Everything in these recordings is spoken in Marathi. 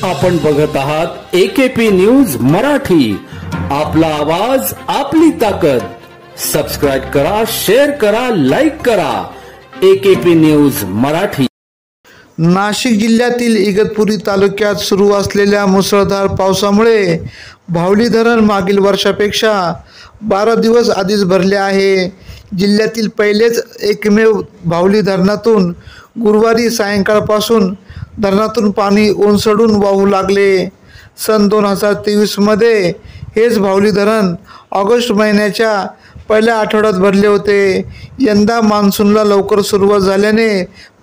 आपण बघत आहात एकेपी न्यूज मराठी। आपला आवाज आपली ताकद। सबस्क्राइब करा, शेअर करा, लाईक करा। AKP news Marathi. नाशिक जिल्ह्यातील इगतपुरी तालुक्यात सुरू असलेल्या मुसळधार पावसामुळे भावली धरण मागील वर्षापेक्षा 12 दिवस आधीच भरले आहे। जिल्ह्यातील पहिलेच एकमेव भावली धरणातून गुरुवारी सायंकाळपासून धरणातून पाणी ओसंडून वाहू लागले। सन 2023 मध्ये हेच भावली धरण ऑगस्ट महिन्याच्या पहिल्या आठवड्यात भरले होते। यंदा मान्सूनला लवकर सुरुवात झाल्याने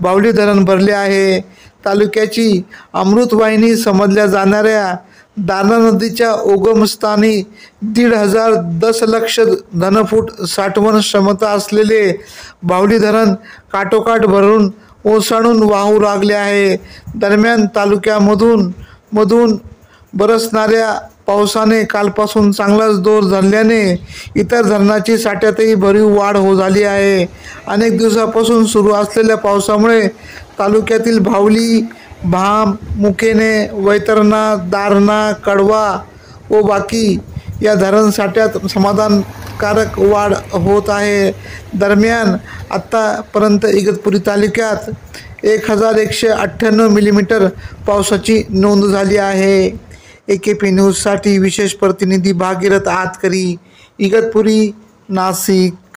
भावली धरण भरले आहे। तालुक्याची अमृतवाहिनी समजल्या जाणाऱ्या दारणा नदीच्या उगमस्थानी 1,500 दशलक्ष घनफूट साठवण क्षमता असलेले भावली धरण काठोकाठ भरून ओसंडून वाहू लागले आहे। दरम्यान तालुक्यामधून बरसणाऱ्या पावसाने कालपासून चांगलाच जोर धरल्याने इतर धरणाची साठ्यातही भरीव वाढ झाली आहे। अनेक दिवसापासून सुरू असलेल्या पावसामुळे तालुक्यातील भावली, भाम, मुखेने, वैतरणा, दारणा, कडवा व बाकी या धरण साठ्यात समाधानकारक वाढ होत आहे। दरम्यान आतापर्यंत इगतपुरी तालुक्यात 1198 मिलीमीटर पावसाची नोंद झाली आहे। एकेपी न्यूजसाठी विशेष प्रतिनिधी भागीरथ आतकरी, इगतपुरी, नाशिक।